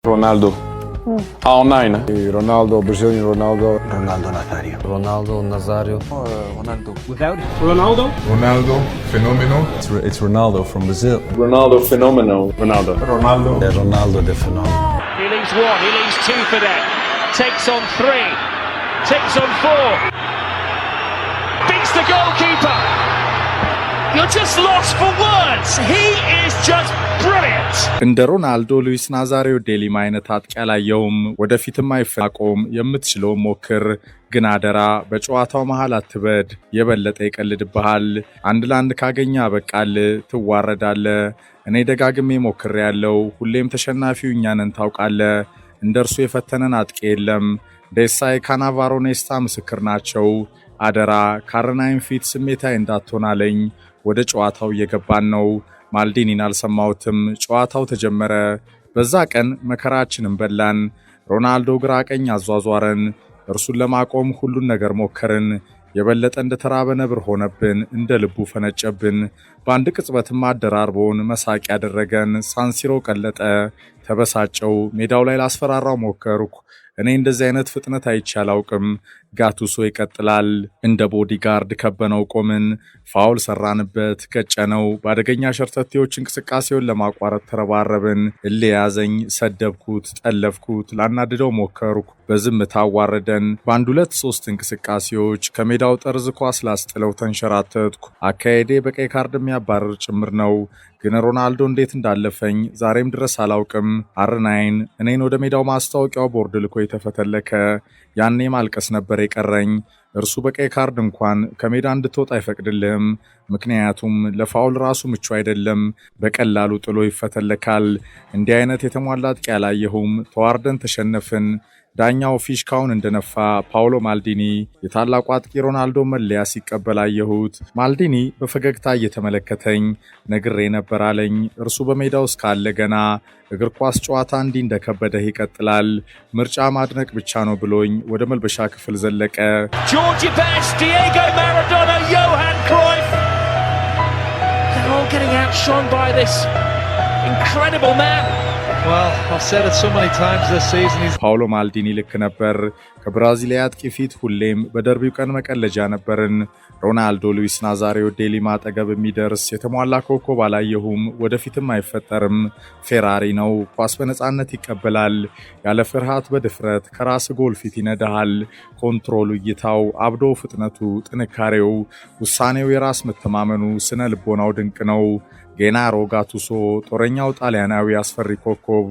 Ronaldo. R9. Ronaldo, Brazilian Ronaldo. Ronaldo Nazario. Ronaldo Nazario. Ronaldo. Without Ronaldo. Ronaldo, fenomeno. It's Ronaldo from Brazil. Ronaldo phenomenal. Ronaldo. Ronaldo. Ronaldo the phenomenal. he leaves one, he leaves two for them. Takes on three, takes on four. Beats the goalkeeper. You're just lost for words. He is just brilliant. እንደ ሮናልዶ ሉዊስ ናዛሪዮ ዴሊማ አይነት አጥቂ አላየውም። ወደፊትም አይፈናቆም። የምትችለው ሞክር፣ ግን አደራ በጨዋታው መሃል አትበድ። የበለጠ ይቀልድብሃል። አንድ ለአንድ ካገኘ አበቃል፣ ትዋረዳለ። እኔ ደጋግሜ ሞክሬያለሁ። ሁሌም ተሸናፊው እኛ ነን ታውቃለህ። እንደርሱ የፈተነን አጥቂ የለም። ዴሳይ ካናቫሮ ኔስታ ምስክር ናቸው። አደራ ካርናይን ፊት ስሜታዊ እንዳትሆናለኝ። ወደ ጨዋታው እየገባን ነው። ማልዲኒን አልሰማሁትም። ጨዋታው ተጀመረ። በዛ ቀን መከራችንን በላን። ሮናልዶ ግራ ቀኝ አዟዟረን። እርሱን ለማቆም ሁሉን ነገር ሞከርን። የበለጠ እንደተራበ ነብር ሆነብን። እንደ ልቡ ፈነጨብን። በአንድ ቅጽበትም አደራርቦን መሳቅ ያደረገን። ሳንሲሮ ቀለጠ። ተበሳጨው። ሜዳው ላይ ላስፈራራው ሞከርኩ። እኔ እንደዚህ አይነት ፍጥነት አይቼ አላውቅም። ጋቱሶ ይቀጥላል። እንደ ቦዲጋርድ ከበነው ቆምን። ፋውል ሰራንበት፣ ገጨነው። በአደገኛ ሸርተቴዎች እንቅስቃሴውን ለማቋረጥ ተረባረብን። እልህ ያዘኝ፣ ሰደብኩት፣ ጠለፍኩት፣ ላናድደው ሞከርኩ። በዝምታ አዋረደን። በአንድ ሁለት ሶስት እንቅስቃሴዎች ከሜዳው ጠርዝ ኳስ ላስጥለው ተንሸራተትኩ። አካሄዴ በቀይ ካርድ የሚያባረር ጭምር ነው። ግን ሮናልዶ እንዴት እንዳለፈኝ ዛሬም ድረስ አላውቅም። R9 እኔን ወደ ሜዳው ማስታወቂያው ቦርድ ልኮ የተፈተለከ። ያኔ ማልቀስ ነበር የቀረኝ። እርሱ በቀይ ካርድ እንኳን ከሜዳ እንድትወጣ አይፈቅድልህም። ምክንያቱም ለፋውል ራሱ ምቹ አይደለም። በቀላሉ ጥሎ ይፈተለካል። እንዲህ አይነት የተሟላ አጥቂ አላየሁም። ተዋርደን ተሸነፍን። ዳኛው ፊሽካውን እንደነፋ ፓውሎ ማልዲኒ የታላቁ አጥቂ ሮናልዶ መለያ ሲቀበል አየሁት። ማልዲኒ በፈገግታ እየተመለከተኝ ነግሬ ነበር አለኝ። እርሱ በሜዳው ውስጥ ካለ ገና እግር ኳስ ጨዋታ እንዲህ እንደከበደህ ይቀጥላል። ምርጫ ማድነቅ ብቻ ነው ብሎኝ ወደ መልበሻ ክፍል ዘለቀ። George Best, Diego Maradona, Johan Cruyff. They're all getting outshone by this incredible man. Well, I've said it so many times this season. ፓውሎ ማልዲኒ ልክ ነበር። ከብራዚሊያ አጥቂ ፊት ሁሌም በደርቢው ቀን መቀለጃ ነበርን። ሮናልዶ ሉዊስ ናዛሪዮ ዴሊማ አጠገብ የሚደርስ የተሟላ ኮከብ አላየሁም። ወደፊትም አይፈጠርም። ፌራሪ ነው። ኳስ በነጻነት ይቀበላል። ያለ ፍርሃት በድፍረት ከራስ ጎል ፊት ይነዳሃል። ኮንትሮሉ፣ እይታው፣ አብዶ ፍጥነቱ፣ ጥንካሬው፣ ውሳኔው፣ የራስ መተማመኑ፣ ስነ ልቦናው ድንቅ ነው። ጌናሮ ጋቱሶ ጦረኛው ጣሊያናዊ አስፈሪ ኮከብ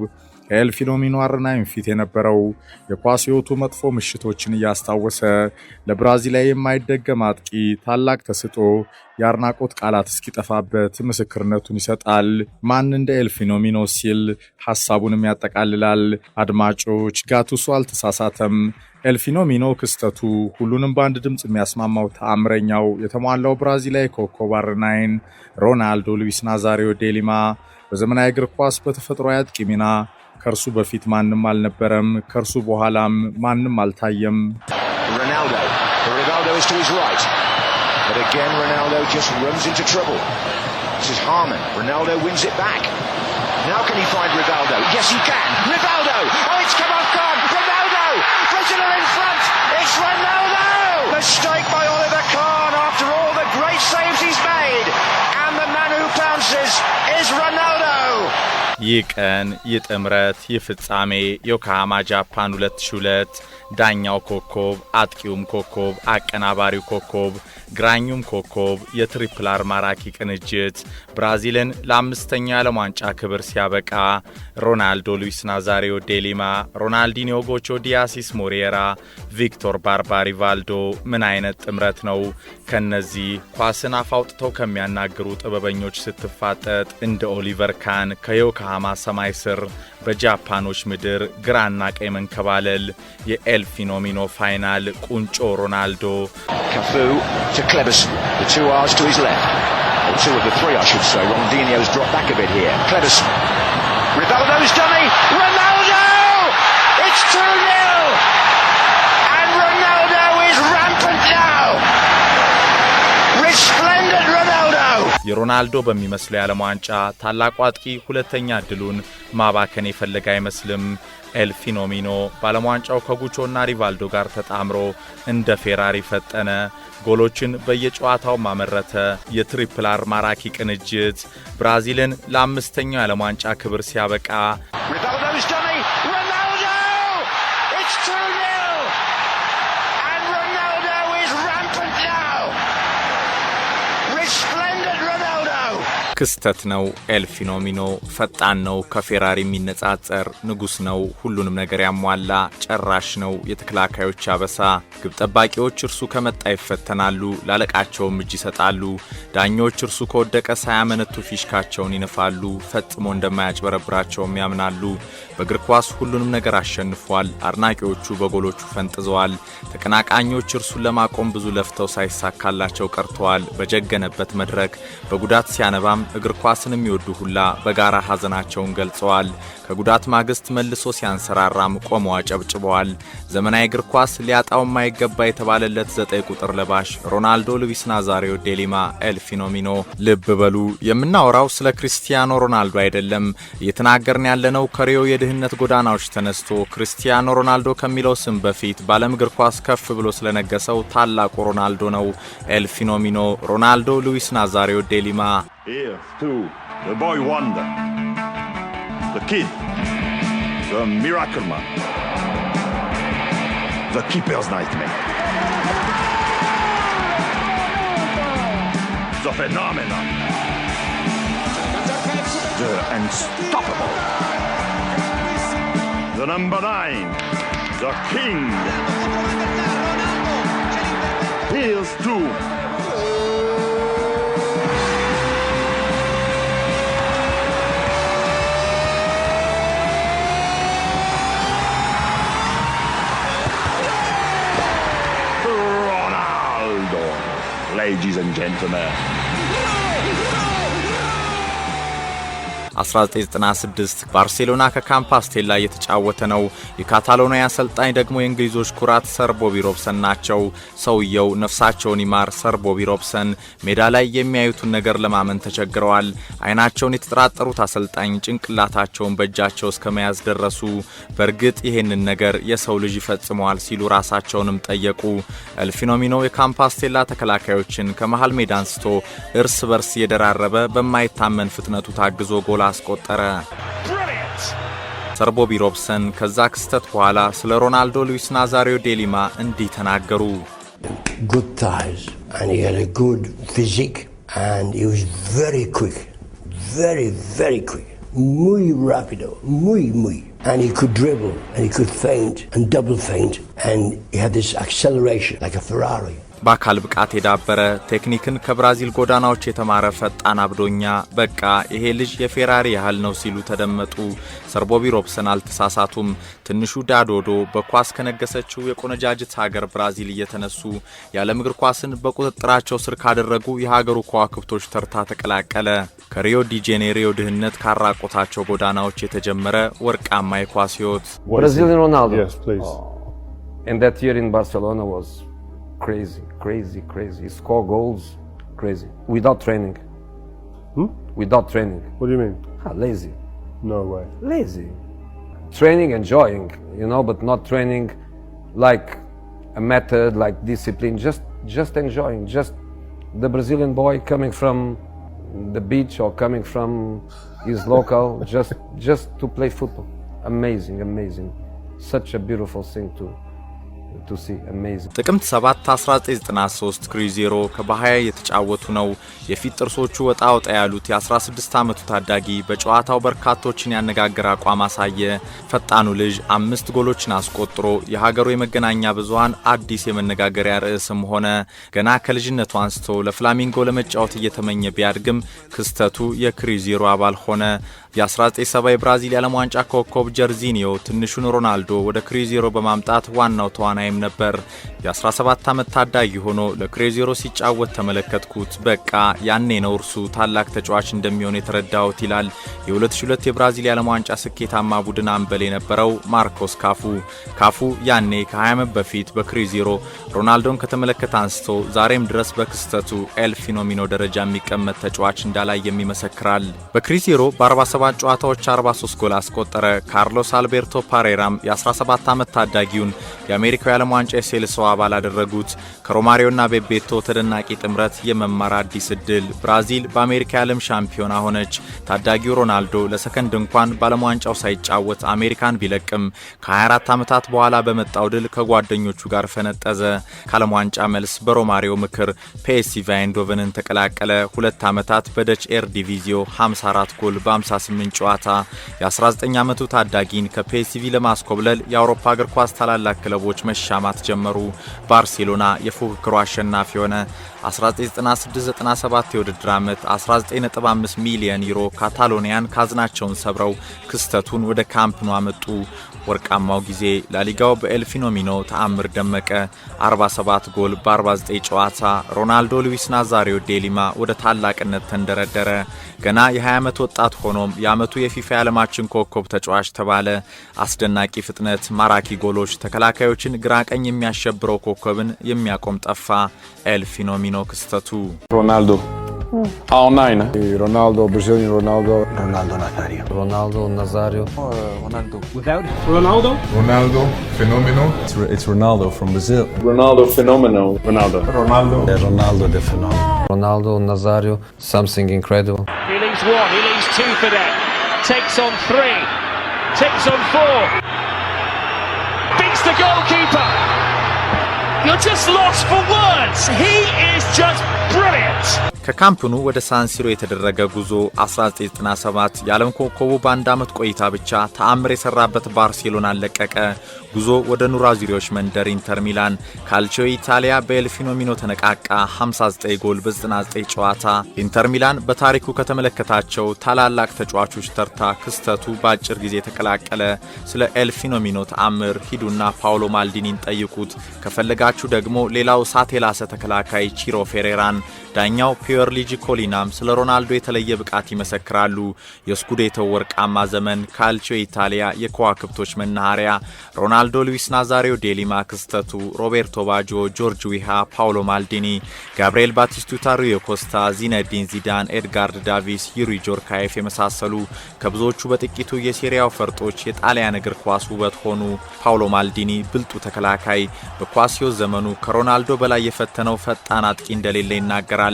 ከኤል ፊኖሚኖ R9 ፊት የነበረው የኳስ ሕይወቱ መጥፎ ምሽቶችን እያስታወሰ ለብራዚላዊ የማይደገም አጥቂ ታላቅ ተስጦ የአድናቆት ቃላት እስኪጠፋበት ምስክርነቱን ይሰጣል። ማን እንደ ኤል ፊኖሚኖ ሲል ሐሳቡንም ያጠቃልላል። አድማጮች፣ ጋቱሶ አልተሳሳተም። ኤል ፊኖሚኖ ክስተቱ ሁሉንም በአንድ ድምፅ የሚያስማማው ተአምረኛው የተሟላው ብራዚላዊ ኮከብ R9 ሮናልዶ ሉዊስ ናዛሪዮ ዴሊማ በዘመናዊ እግር ኳስ በተፈጥሯዊ አጥቂ ሚና ከእርሱ በፊት ማንም አልነበረም፣ ከእርሱ በኋላም ማንም አልታየም። Rivaldo is to his right, but again Ronaldo just runs into trouble. This is Harman. Ronaldo wins it back. Now can he find Rivaldo? Yes, he can. Rivaldo! Oh, it's come off guard. Ronaldo! Brazil are in front. It's Ronaldo! Mistake by Oliver Kahn after all the great saves he's made. And the man who pounces is Ronaldo! ይህ ቀን፣ ይህ ጥምረት፣ ይህ ፍጻሜ ዮኮሃማ ጃፓን 2002 ዳኛው ኮከብ፣ አጥቂውም ኮከብ፣ አቀናባሪው ኮከብ፣ ግራኙም ኮከብ፣ የትሪፕል አር ማራኪ ቅንጅት ብራዚልን ለአምስተኛው የዓለም ዋንጫ ክብር ሲያበቃ ሮናልዶ ሉዊስ ናዛሪዮ ዴሊማ፣ ሮናልዲኒዮ ጎቾ ዲያሲስ ሞሬራ፣ ቪክቶር ባርባሪቫልዶ ምን አይነት ጥምረት ነው! ከነዚህ ኳስን አፋውጥተው ከሚያናግሩ ጥበበኞች ስትፋጠጥ እንደ ኦሊቨር ካን ከዮኮሃማ ሰማይ ስር በጃፓኖች ምድር ግራና ቀይ መንከባለል የኤል ፊኖሚኖ ፋይናል ቁንጮ ሮናልዶ Cafu to Kleberson, the two R's to his left, or two of the three I should say. Ronaldinho's dropped back a bit here. Kleberson, Rivaldo's dummy, Ronaldo! It's 2-0 and Ronaldo is rampant now. Resplendent Ronaldo! ሮናልዶ በሚመስለው የዓለም ዋንጫ ታላቁ አጥቂ ሁለተኛ እድሉን ማባከን የፈለገ አይመስልም። ኤል ፊኖሚኖ በዓለም ዋንጫው ከጉቾና ሪቫልዶ ጋር ተጣምሮ እንደ ፌራሪ ፈጠነ። ጎሎችን በየጨዋታው ማመረተ። የትሪፕል አር ማራኪ ቅንጅት ብራዚልን ለአምስተኛው የዓለም ዋንጫ ክብር ሲያበቃ ክስተት ነው። ኤል ፊኖሚኖ ፈጣን ነው፣ ከፌራሪ የሚነጻጸር ንጉስ ነው፣ ሁሉንም ነገር ያሟላ ጨራሽ ነው፣ የተከላካዮች አበሳ። ግብ ጠባቂዎች እርሱ ከመጣ ይፈተናሉ፣ ላለቃቸውም እጅ ይሰጣሉ። ዳኞች እርሱ ከወደቀ ሳያመነቱ ፊሽካቸውን ይነፋሉ፣ ፈጽሞ እንደማያጭበረብራቸውም ያምናሉ። በእግር ኳስ ሁሉንም ነገር አሸንፏል። አድናቂዎቹ በጎሎቹ ፈንጥዘዋል። ተቀናቃኞች እርሱን ለማቆም ብዙ ለፍተው ሳይሳካላቸው ቀርተዋል። በጀገነበት መድረክ በጉዳት ሲያነባም እግር ኳስን የሚወዱ ሁላ በጋራ ሐዘናቸውን ገልጸዋል። ከጉዳት ማግስት መልሶ ሲያንሰራራም ቆመው አጨብጭበዋል። ዘመናዊ እግር ኳስ ሊያጣው የማይገባ የተባለለት 9 ቁጥር ለባሽ ሮናልዶ ሉዊስ ናዛሪዮ ዴሊማ ኤል ፊኖሚኖ። ልብ በሉ፣ የምናወራው ስለ ክሪስቲያኖ ሮናልዶ አይደለም። እየተናገርን ያለነው ከሪዮ የድህነት ጎዳናዎች ተነስቶ ክሪስቲያኖ ሮናልዶ ከሚለው ስም በፊት በዓለም እግር ኳስ ከፍ ብሎ ስለነገሰው ታላቁ ሮናልዶ ነው። ኤል ፊኖሚኖ ሮናልዶ ሉዊስ ናዛሪዮ ዴሊማ። Here too, the boy wonder, the kid, the miracle man, the keeper's nightmare, the phenomenon, the unstoppable, the number 9, the king. Here's too. Ladies and gentlemen. 1996 ባርሴሎና ከካምፓስቴላ እየተጫወተ ነው። የካታሎኒያ አሰልጣኝ ደግሞ የእንግሊዞች ኩራት ሰር ቦቢ ሮብሰን ናቸው። ሰውየው ነፍሳቸውን ይማር ሰር ቦቢ ሮብሰን ሜዳ ላይ የሚያዩትን ነገር ለማመን ተቸግረዋል። አይናቸውን የተጠራጠሩት አሰልጣኝ ጭንቅላታቸውን በእጃቸው እስከ መያዝ ደረሱ። በእርግጥ ይሄንን ነገር የሰው ልጅ ይፈጽመዋል ሲሉ ራሳቸውንም ጠየቁ። ኤል ፊኖሚኖ የካምፓስቴላ ተከላካዮችን ከመሃል ሜዳ አንስቶ እርስ በርስ የደራረበ በማይታመን ፍጥነቱ ታግዞ ጎል አስቆጠረ። ሰር ቦቢ ሮብሰን ከዛ ክስተት በኋላ ስለ ሮናልዶ ሉዊስ ናዛሪዮ ዴሊማ እንዲህ ተናገሩ። Good thighs and he had a good physique and he was very quick, very quick, muy rapido, muy, and he could dribble and he could feint and double feint and he had this acceleration like a Ferrari. በአካል ብቃት የዳበረ ቴክኒክን ከብራዚል ጎዳናዎች የተማረ ፈጣን አብዶኛ፣ በቃ ይሄ ልጅ የፌራሪ ያህል ነው ሲሉ ተደመጡ። ሰር ቦቢ ሮብሰን አልተሳሳቱም። ትንሹ ዳዶዶ በኳስ ከነገሰችው የቆነጃጅት ሀገር ብራዚል እየተነሱ የዓለም እግር ኳስን በቁጥጥራቸው ስር ካደረጉ የሀገሩ ከዋክብቶች ተርታ ተቀላቀለ። ከሪዮ ዲ ጄኔሪዮ ድህነት ካራቆታቸው ጎዳናዎች የተጀመረ ወርቃማ የኳስ ሕይወት። Brazilian Ronaldo. Yes, please. And that year in Barcelona was crazy. He scored goals, crazy. Without training. Without training. What do you mean? Lazy. No way. Lazy. Training, enjoying, but not training like a method, like discipline. Just enjoying. Just the Brazilian boy coming from the beach or coming from his local, just to play football. Amazing. Such a beautiful thing to see. Amazing. ጥቅምት 7 1993 ክሩዜሮ ከባሃያ የተጫወቱ ነው። የፊት ጥርሶቹ ወጣ ያሉት የ16 ዓመቱ ታዳጊ በጨዋታው በርካቶችን ያነጋገረ አቋም አሳየ። ፈጣኑ ልጅ 5 ጎሎችን አስቆጥሮ የሀገሩ የመገናኛ ብዙሃን አዲስ የመነጋገሪያ ርዕስም ሆነ። ገና ከልጅነቱ አንስቶ ለፍላሚንጎ ለመጫወት እየተመኘ ቢያድግም ክስተቱ የክሩዜሮ አባል ሆነ። የ1970 የብራዚል የዓለም ዋንጫ ኮከብ ጀርዚኒዮ ትንሹን ሮናልዶ ወደ ክሩዜሮ በማምጣት ዋናው ተዋናይም ነበር። የ17 ዓመት ታዳጊ ሆኖ ለክሩዜሮ ሲጫወት ተመለከትኩት። በቃ ያኔ ነው እርሱ ታላቅ ተጫዋች እንደሚሆን የተረዳሁት ይላል የ2002 የብራዚል የዓለም ዋንጫ ስኬታማ ቡድን አምበል የነበረው ማርኮስ ካፉ። ካፉ ያኔ ከ20 ዓመት በፊት በክሩዜሮ ሮናልዶን ከተመለከተ አንስቶ ዛሬም ድረስ በክስተቱ ኤል ፊኖሚኖ ደረጃ የሚቀመጥ ተጫዋች እንዳላይ የሚመሰክራል። በክሩዜሮ በ47 ጨዋታዎች 43 ጎል አስቆጠረ። ካርሎስ አልቤርቶ ፓሬራም የ17 ዓመት ታዳጊውን የአሜሪካው የዓለም ዋንጫ የሴልሶ አባል አደረጉት። ከሮማሪዮና ቤቤቶ ተደናቂ ጥምረት የመማር አዲስ እድል። ብራዚል በአሜሪካ የዓለም ሻምፒዮና ሆነች። ታዳጊው ሮናልዶ ለሰከንድ እንኳን በዓለም ዋንጫው ሳይጫወት አሜሪካን ቢለቅም ከ24 ዓመታት በኋላ በመጣው ድል ከጓደኞቹ ጋር ፈነጠዘ። ከዓለም ዋንጫ መልስ በሮማሪዮ ምክር ፒኤስቪ አይንዶቨንን ተቀላቀለ። 2 ዓመታት በደች ኤር ዲቪዚዮ 54 ጎል በ58 ጨዋታ። የ19 ዓመቱ ታዳጊን ከፒኤስቪ ለማስኮብለል የአውሮፓ እግር ኳስ ታላላቅ ክለቦች መሻማት ጀመሩ። ባርሴሎና የፉክክሩ አሸናፊ ሆነ። 1996-97 የውድድር ዓመት 19.5 ሚሊዮን ዩሮ ካታሎኒያን ካዝናቸውን ሰብረው ክስተቱን ወደ ካምፕ ኑ አመጡ። ወርቃማው ጊዜ ላሊጋው በኤል ፊኖሚኖ ተአምር ደመቀ። 47 ጎል በ49 ጨዋታ። ሮናልዶ ሉዊስ ናዛሪዮ ዴሊማ ወደ ታላቅነት ተንደረደረ። ገና የ20 ዓመት ወጣት ሆኖም የዓመቱ የፊፋ የዓለማችን ኮከብ ተጫዋች ተባለ። አስደናቂ ፍጥነት፣ ማራኪ ጎሎች፣ ተከላካዮችን ግራ ቀኝ የሚያሸብረው ኮከብን የሚያቆም ጠፋ። ኤል ፊኖሚኖ ክስተቱ Ronaldo. R9. Ronaldo, Brazilian Ronaldo. Ronaldo Nazario. Ronaldo Nazario. Ronaldo. Ronaldo, fenomeno. It's Ronaldo from Brazil. Ronaldo phenomenal. Ronaldo. Ronaldo the phenomenon. Ronaldo Nazario. Something incredible. He leaves 1, he leaves 2 for them. Takes on 3, takes on 4. Beats the goalkeeper. You're just lost for words. He is just brilliant. ከካምፕኑ ወደ ሳንሲሮ የተደረገ ጉዞ 1997 የዓለም ኮከቡ በአንድ ዓመት ቆይታ ብቻ ተአምር የሰራበት ባርሴሎናን ለቀቀ። ጉዞ ወደ ኑራዚሪዎች መንደር ኢንተር ሚላን። ካልቺዮ ኢታሊያ በኤል ፊኖሚኖ ተነቃቃ። 59 ጎል በ99 ጨዋታ። ኢንተር ሚላን በታሪኩ ከተመለከታቸው ታላላቅ ተጫዋቾች ተርታ ክስተቱ በአጭር ጊዜ ተቀላቀለ። ስለ ኤል ፊኖሚኖ ተአምር ሂዱና ፓውሎ ማልዲኒን ጠይቁት። ከፈለጋችሁ ደግሞ ሌላው ሳቴላሰ ተከላካይ ቺሮ ፌሬራን። ዳኛው ፒየር ሊጂ ኮሊናም ስለ ሮናልዶ የተለየ ብቃት ይመሰክራሉ። የስኩዴቶ ወርቃማ ዘመን፣ ካልቺዮ ኢታሊያ የከዋክብቶች መናኸሪያ፣ ሮናልዶ ሉዊስ ናዛሪዮ ዴሊማ ክስተቱ፣ ሮቤርቶ ባጆ፣ ጆርጅ ዊሃ፣ ፓውሎ ማልዲኒ፣ ጋብሪኤል ባቲስቱታ፣ ሩዮ ኮስታ፣ ዚነዲን ዚዳን፣ ኤድጋርድ ዳቪስ፣ ዩሪ ጆርካየፍ የመሳሰሉ ከብዙዎቹ በጥቂቱ የሴሪያው ፈርጦች የጣሊያን እግር ኳስ ውበት ሆኑ። ፓውሎ ማልዲኒ ብልጡ ተከላካይ፣ በኳሲዮ ዘመኑ ከሮናልዶ በላይ የፈተነው ፈጣን አጥቂ እንደሌለ ይናገራል።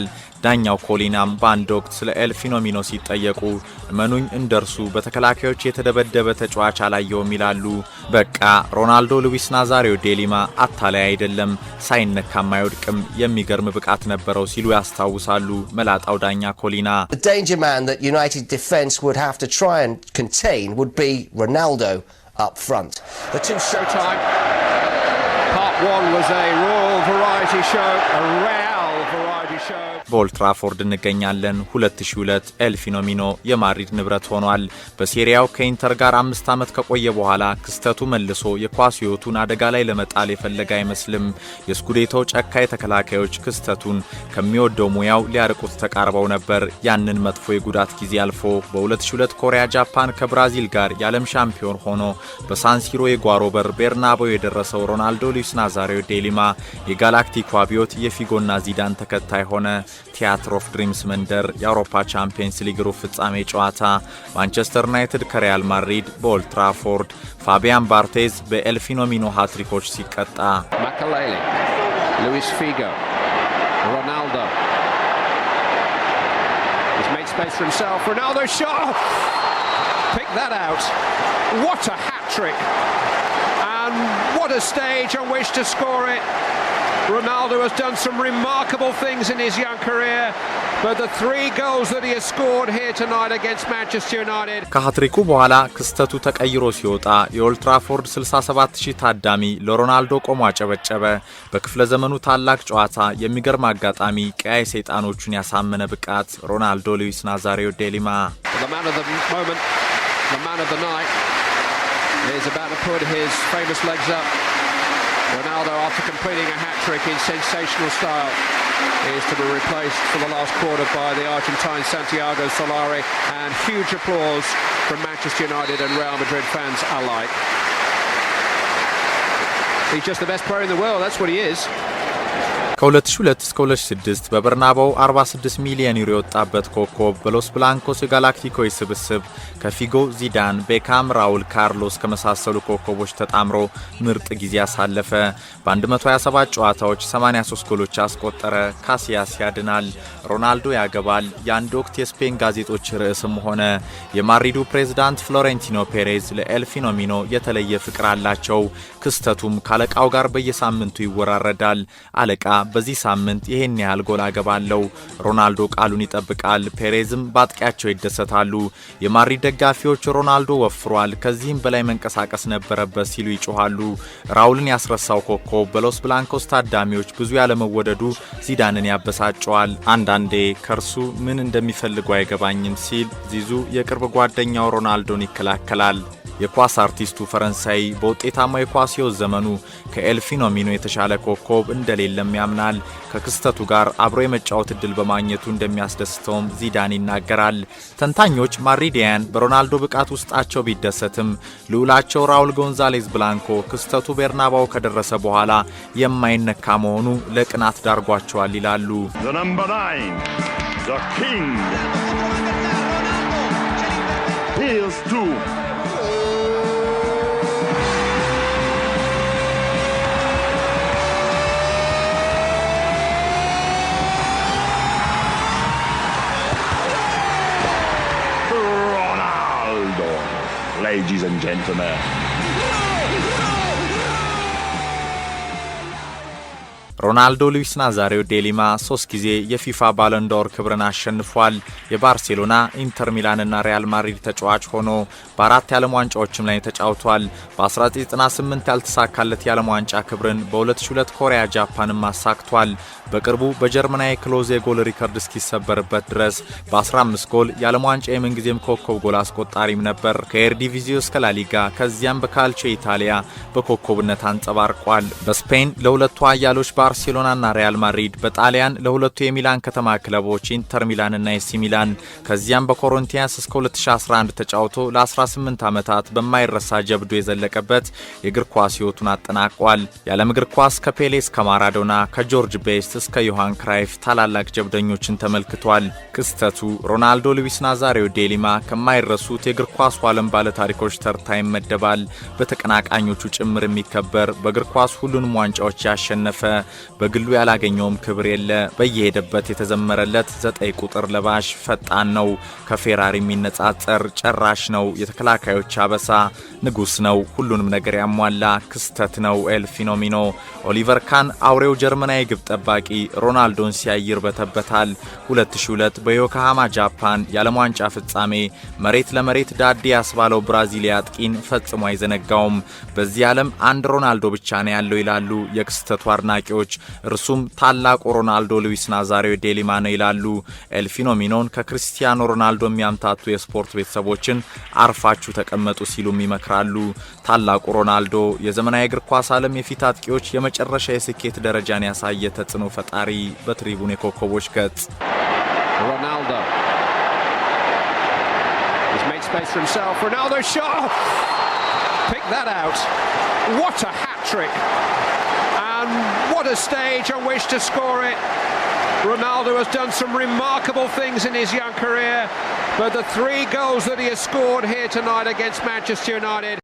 ዳኛው ኮሊናም በአንድ ወቅት ስለ ኤል ፊኖሚኖ ሲጠየቁ እመኑኝ እንደርሱ በተከላካዮች የተደበደበ ተጫዋች አላየውም ይላሉ። በቃ ሮናልዶ ሉዊስ ናዛሪዮ ዴሊማ አታላይ አይደለም፣ ሳይነካም አይወድቅም፣ የሚገርም ብቃት ነበረው ሲሉ ያስታውሳሉ መላጣው ዳኛ ኮሊና። The danger man that United defence would have to try and contain would be Ronaldo up front. The two showtime. Part 1 was a Royal Variety Show, a Real Variety Show. በኦልድ ትራፎርድ እንገኛለን። 2002 ኤል ፊኖሚኖ የማድሪድ ንብረት ሆኗል። በሴሪያው ከኢንተር ጋር 5 ዓመት ከቆየ በኋላ ክስተቱ መልሶ የኳስ ሕይወቱን አደጋ ላይ ለመጣል የፈለገ አይመስልም። የስኩዴቶ ጨካይ ተከላካዮች ክስተቱን ከሚወደው ሙያው ሊያርቁት ተቃርበው ነበር። ያንን መጥፎ የጉዳት ጊዜ አልፎ በ2002 ኮሪያ ጃፓን ከብራዚል ጋር የዓለም ሻምፒዮን ሆኖ በሳንሲሮ የጓሮ በር ቤርናባው የደረሰው ሮናልዶ ሉዊስ ናዛሪዮ ዴሊማ የጋላክቲኮ አብዮት የፊጎና ዚዳን ተከታይ ሆነ። ቲያትር ኦፍ ድሪምስ መንደር የአውሮፓ ቻምፒየንስ ሊግ ሩብ ፍጻሜ ጨዋታ ማንቸስተር ዩናይትድ ከሪያል ማድሪድ በኦልድ ትራፎርድ ፋቢያን ባርቴዝ በኤል ፊኖሚኖ ሃትሪኮች ሲቀጣ Makalele, Luis Figo, Ronaldo. He's made space for himself. Ronaldo shot. Pick that out. What a hat-trick. And what a stage on which to score it. Ronaldo has done some remarkable things in his young career. but the 3 goals that he has scored here tonight against Manchester United. ከሃትሪኩ በኋላ ክስተቱ ተቀይሮ ሲወጣ የኦልድ ትራፎርድ 67000 ታዳሚ ለሮናልዶ ቆሞ አጨበጨበ። በክፍለ ዘመኑ ታላቅ ጨዋታ የሚገርም አጋጣሚ ቀያይ ሰይጣኖቹን ያሳመነ ብቃት ሮናልዶ ሉዊስ ናዛሪዮ ዴሊማ The man of the moment, the man of the night, is about to put his famous legs up. Ronaldo, after completing a hat-trick in sensational style, is to be replaced for the last quarter by the Argentine Santiago Solari, and huge applause from Manchester United and Real Madrid fans alike. He's just the best player in the world, that's what he is. ከ2002 እስከ 2006 በበርናባው 46 ሚሊዮን ዩሮ የወጣበት ኮከብ በሎስ ብላንኮስ ጋላክቲኮስ ስብስብ ከፊጎ፣ ዚዳን፣ ቤካም፣ ራውል፣ ካርሎስ ከመሳሰሉ ኮከቦች ተጣምሮ ምርጥ ጊዜ ያሳለፈ። በ127 ጨዋታዎች 83 ጎሎች አስቆጠረ። ካሲያስ ያድናል፣ ሮናልዶ ያገባል የአንድ ወቅት የስፔን ጋዜጦች ርዕስም ሆነ። የማድሪዱ ፕሬዝዳንት ፍሎሬንቲኖ ፔሬዝ ለኤል ፊኖሚኖ የተለየ ፍቅር አላቸው። ክስተቱም ካለቃው ጋር በየሳምንቱ ይወራረዳል። አለቃ በዚህ ሳምንት ይሄን ያህል ጎል አገባለው። ሮናልዶ ቃሉን ይጠብቃል። ፔሬዝም ባጥቂያቸው ይደሰታሉ። የማድሪድ ደጋፊዎች ሮናልዶ ወፍሯል፣ ከዚህም በላይ መንቀሳቀስ ነበረበት ሲሉ ይጮሃሉ። ራውልን ያስረሳው ኮከብ በሎስ ብላንኮስ ታዳሚዎች ብዙ ያለመወደዱ ዚዳንን ያበሳጨዋል። አንዳንዴ ከርሱ ምን እንደሚፈልጉ አይገባኝም ሲል ዚዙ የቅርብ ጓደኛው ሮናልዶን ይከላከላል። የኳስ አርቲስቱ ፈረንሳይ በውጤታማ የኳስ ሕይወት ዘመኑ ከኤል ፊኖሚኖ የተሻለ ኮከብ እንደሌለም ያምናል። ከክስተቱ ጋር አብሮ የመጫወት እድል በማግኘቱ እንደሚያስደስተውም ዚዳን ይናገራል። ተንታኞች ማድሪዲያን በሮናልዶ ብቃት ውስጣቸው ቢደሰትም ልዑላቸው ራውል ጎንዛሌዝ ብላንኮ ክስተቱ ቤርናባው ከደረሰ በኋላ የማይነካ መሆኑ ለቅናት ዳርጓቸዋል ይላሉ። The number 9, the king. Here's to Ronaldo, ladies and gentlemen. ሮናልዶ ሉዊስ ናዛሪዮ ዴሊማ 3 ጊዜ የፊፋ ባሎንዶር ክብርን አሸንፏል። የባርሴሎና፣ ኢንተር ሚላንና ሪያል ማድሪድ ተጫዋች ሆኖ በ4 የዓለም ዋንጫዎችም ላይ ተጫውቷል። በ1998 ያልተሳካለት የዓለም ዋንጫ ክብርን በ2002 ኮሪያ ጃፓንም አሳክቷል። በቅርቡ በጀርመናዊ ክሎዝ የጎል ሪከርድ እስኪሰበርበት ድረስ በ15 ጎል የዓለም ዋንጫ የምንጊዜም ኮከብ ጎል አስቆጣሪም ነበር። ከኤርዲቪዚዮ እስከ ላሊጋ ከዚያም በካልቾ ኢታሊያ በኮከብነት አንጸባርቋል። በስፔን ለሁለቱ አያሎች ባርሴሎናና ሪያል ማድሪድ፣ በጣሊያን ለሁለቱ የሚላን ከተማ ክለቦች ኢንተር ሚላንና ኤሲ ሚላን፣ ከዚያም በኮሪንቲያንስ እስከ 2011 ተጫውቶ ለ18 ዓመታት በማይረሳ ጀብዱ የዘለቀበት የእግር ኳስ ሕይወቱን አጠናቋል። የዓለም እግር ኳስ ከፔሌ እስከ ማራዶና፣ ከጆርጅ ቤስት እስከ ዮሃን ክራይፍ ታላላቅ ጀብደኞችን ተመልክቷል። ክስተቱ ሮናልዶ ሉዊስ ናዛሪዮ ዴሊማ ከማይረሱት የእግር ኳስ ዓለም ባለታሪኮች ተርታ ይመደባል። በተቀናቃኞቹ ጭምር የሚከበር በእግር ኳስ ሁሉንም ዋንጫዎች ያሸነፈ በግሉ ያላገኘውም ክብር የለ። በየሄደበት የተዘመረለት 9 ቁጥር ለባሽ ፈጣን ነው። ከፌራሪ የሚነጻጸር ጨራሽ ነው። የተከላካዮች አበሳ ንጉስ ነው። ሁሉንም ነገር ያሟላ ክስተት ነው። ኤል ፊኖሚኖ ኦሊቨር ካን አውሬው ጀርመናዊ ግብ ጠባቂ ሮናልዶን ሲያይር በተበታል። 2002 በዮኮሃማ ጃፓን የዓለም ዋንጫ ፍጻሜ መሬት ለመሬት ዳዲ ያስባለው ብራዚሊያ አጥቂን ፈጽሞ አይዘነጋውም። በዚህ ዓለም አንድ ሮናልዶ ብቻ ነው ያለው ይላሉ የክስተቱ አድናቂዎች። እርሱም ታላቁ ሮናልዶ ሉዊስ ናዛሪዮ ዴሊማ ነው ይላሉ። ኤል ፊኖሚኖን ከክርስቲያኖ ሮናልዶ የሚያምታቱ የስፖርት ቤተሰቦችን አርፋችሁ ተቀመጡ ሲሉም ይመክራሉ። ታላቁ ሮናልዶ የዘመናዊ እግር ኳስ ዓለም የፊት አጥቂዎች የመጨረሻ የስኬት ደረጃን ያሳየ ተጽዕኖ ፈጣሪ በትሪቡን የኮከቦች ገጽ Ronaldo. He's made space for himself. Ronaldo shot. Pick that out. What a hat-trick. And what a stage on which to score it. Ronaldo has done some remarkable things in his young career, but the 3 goals that he has scored here tonight against Manchester United